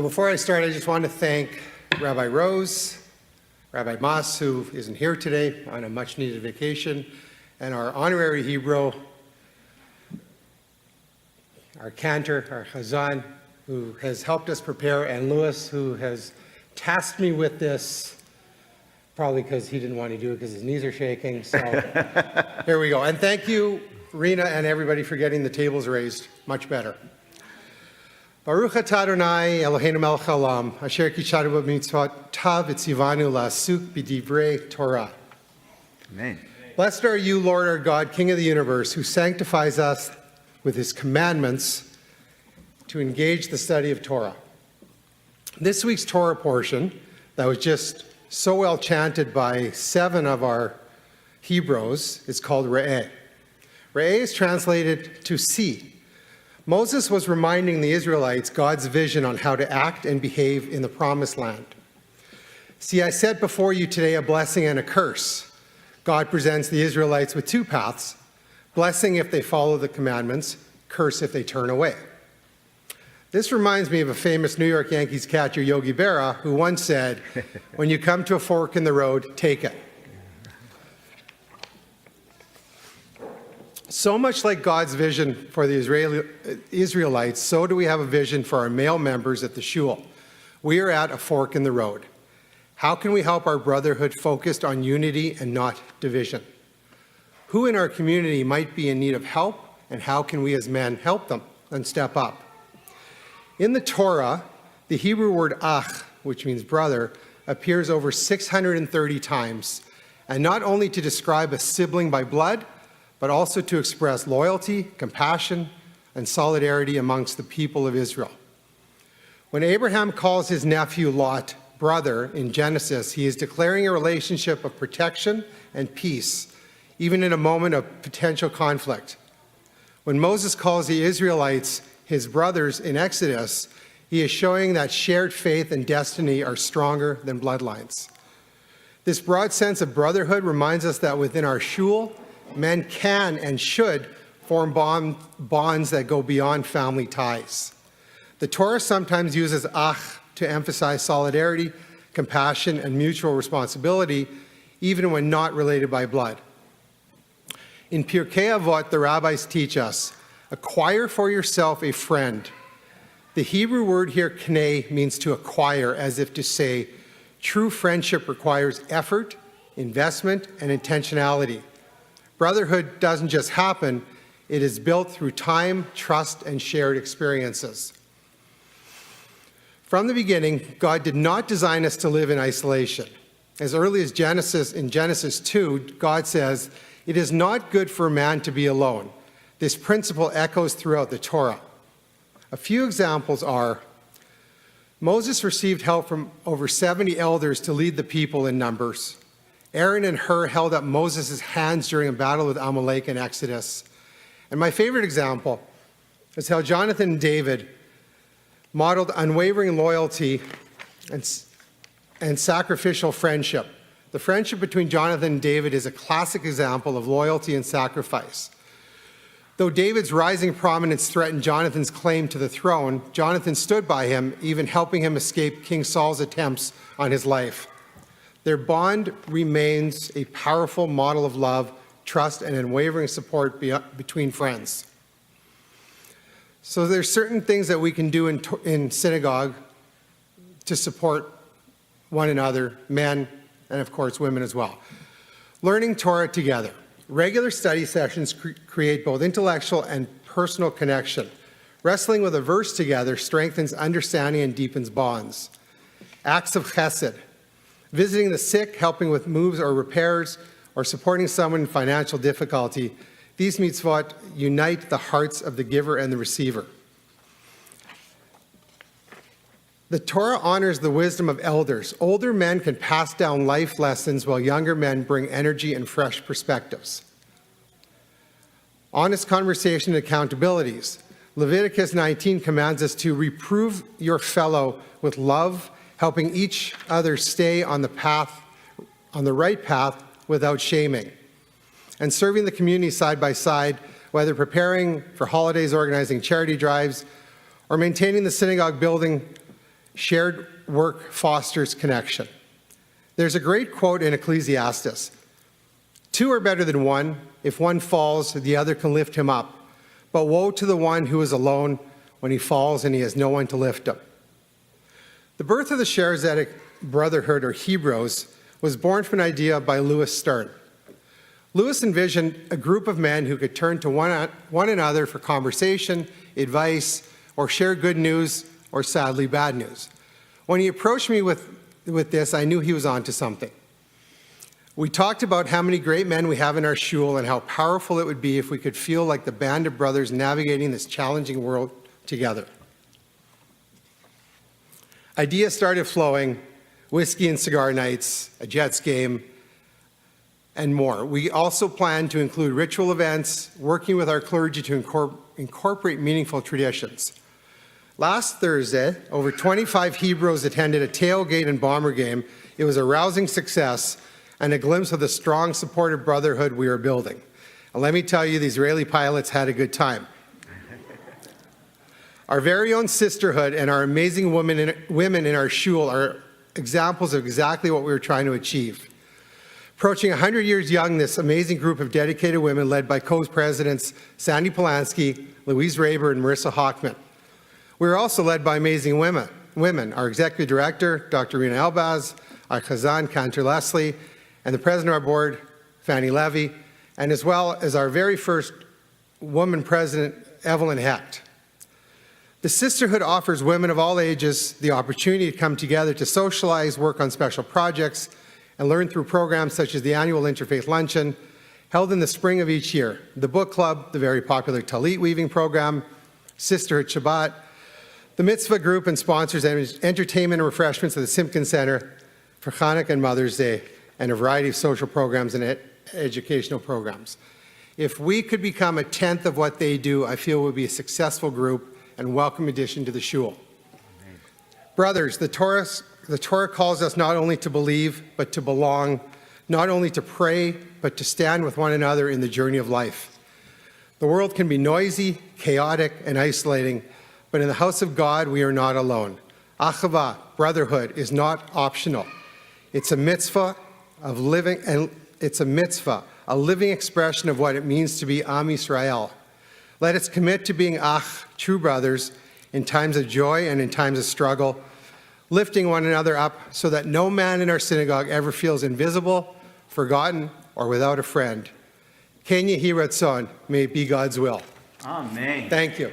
Before I start, I just want to thank Rabbi Rose, Rabbi Mas, who isn't here today on a much-needed vacation, and our honorary Hebrew, our cantor, our chazan, who has helped us prepare, and Louis, who has tasked me with this, probably because he didn't want to do it because his knees are shaking. So here we go. And thank you, Rena, and everybody for getting the tables raised. Much better. Baruch atah Adonai Eloheinu melech haolam, asher kishanu b'mitzvot tav etzivanu la'asuk b'divrei Torah. Amen. Blessed are you, Lord our God, King of the universe, who sanctifies us with his commandments to engage the study of Torah. This week's Torah portion that was just so well chanted by 7 of our Hebrews is called Re'eh. Re'eh is translated to see. Moses was reminding the Israelites God's vision on how to act and behave in the Promised Land. See, I set before you today a blessing and a curse. God presents the Israelites with 2 paths: blessing if they follow the commandments, curse if they turn away. This reminds me of a famous New York Yankees catcher, Yogi Berra, who once said, when you come to a fork in the road, take it. So much like God's vision for the Israelites, so do we have a vision for our male members at the shul. We are at a fork in the road. How can we help our brotherhood focused on unity and not division? Who in our community might be in need of help, and how can we as men help them and step up? In the Torah, the Hebrew word ach, which means brother, appears over 630 times, and not only to describe a sibling by blood, but also to express loyalty, compassion, and solidarity amongst the people of Israel. When Abraham calls his nephew Lot brother in Genesis, he is declaring a relationship of protection and peace, even in a moment of potential conflict. When Moses calls the Israelites his brothers in Exodus, he is showing that shared faith and destiny are stronger than bloodlines. This broad sense of brotherhood reminds us that within our shul, men can and should form bonds that go beyond family ties. The Torah sometimes uses ach to emphasize solidarity, compassion, and mutual responsibility, even when not related by blood. In Pirkei Avot, the rabbis teach us, acquire for yourself a friend. The Hebrew word here, knei, means to acquire, as if to say, true friendship requires effort, investment, and intentionality. Brotherhood doesn't just happen, it is built through time, trust, and shared experiences. From the beginning, God did not design us to live in isolation. As early as in Genesis 2, God says, "It is not good for a man to be alone." This principle echoes throughout the Torah. A few examples are, Moses received help from over 70 elders to lead the people in Numbers. Aaron and Hur held up Moses' hands during a battle with Amalek in Exodus. And my favorite example is how Jonathan and David modeled unwavering loyalty and sacrificial friendship. The friendship between Jonathan and David is a classic example of loyalty and sacrifice. Though David's rising prominence threatened Jonathan's claim to the throne, Jonathan stood by him, even helping him escape King Saul's attempts on his life. Their bond remains a powerful model of love, trust, and unwavering support between friends. So there's certain things that we can do in synagogue to support one another, men, and of course women as well. Learning Torah together. Regular study sessions create both intellectual and personal connection. Wrestling with a verse together strengthens understanding and deepens bonds. Acts of chesed. Visiting the sick, helping with moves or repairs, or supporting someone in financial difficulty. These mitzvot unite the hearts of the giver and the receiver. The Torah honors the wisdom of elders. Older men can pass down life lessons while younger men bring energy and fresh perspectives. Honest conversation and accountabilities. Leviticus 19 commands us to reprove your fellow with love, helping each other stay on the right path without shaming. And serving the community side by side, whether preparing for holidays, organizing charity drives, or maintaining the synagogue building, Shared work fosters connection. There's a great quote in Ecclesiastes. Two are better than one. If one falls, the other can lift him up. But woe to the one who is alone when he falls and he has no one to lift him. The birth of the Charismatic Brotherhood, or Hebrews, was born from an idea by Lewis Stern. Lewis envisioned a group of men who could turn to one another for conversation, advice, or share good news or sadly bad news. When he approached me with this, I knew he was onto something. We talked about how many great men we have in our shul and how powerful it would be if we could feel like the band of brothers navigating this challenging world together. Ideas started flowing, whiskey and cigar nights, a Jets game, and more. We also plan to include ritual events, working with our clergy to incorporate meaningful traditions. Last Thursday, over 25 Hebrews attended a tailgate and Bomber game. It was a rousing success and a glimpse of the strong, supportive brotherhood we are building. And let me tell you, the Israeli pilots had a good time. Our very own sisterhood and our amazing women in our shul are examples of exactly what we were trying to achieve. Approaching 100 years young, this amazing group of dedicated women led by co-presidents Sandy Polanski, Louise Raber, and Marissa Hochman. We are also led by amazing women, our executive director, Dr. Rena Elbaz, our Chazan, Cantor Leslie, and the president of our board, Fanny Levy, and as well as our very first woman president, Evelyn Hecht. The sisterhood offers women of all ages the opportunity to come together to socialize, work on special projects, and learn through programs such as the annual Interfaith Luncheon, held in the spring of each year, the book club, the very popular Talit weaving program, Sisterhood Shabbat, the Mitzvah group, and sponsors entertainment and refreshments at the Simpkins Center for Hanukkah and Mother's Day, and a variety of social programs and educational programs. If we could become a tenth of what they do, I feel we'll be a successful group and welcome addition to the shul. Amen. Brothers, the Torah calls us not only to believe, but to belong, not only to pray, but to stand with one another in the journey of life. The world can be noisy, chaotic, and isolating, but in the house of God, we are not alone. Achava, brotherhood, is not optional. It's a mitzvah of living, and it's a mitzvah, a living expression of what it means to be Am Yisrael. Let us commit to being true brothers, in times of joy and in times of struggle, lifting one another up so that no man in our synagogue ever feels invisible, forgotten, or without a friend. Ken Yehi Ratzon, may it be God's will. Amen. Thank you.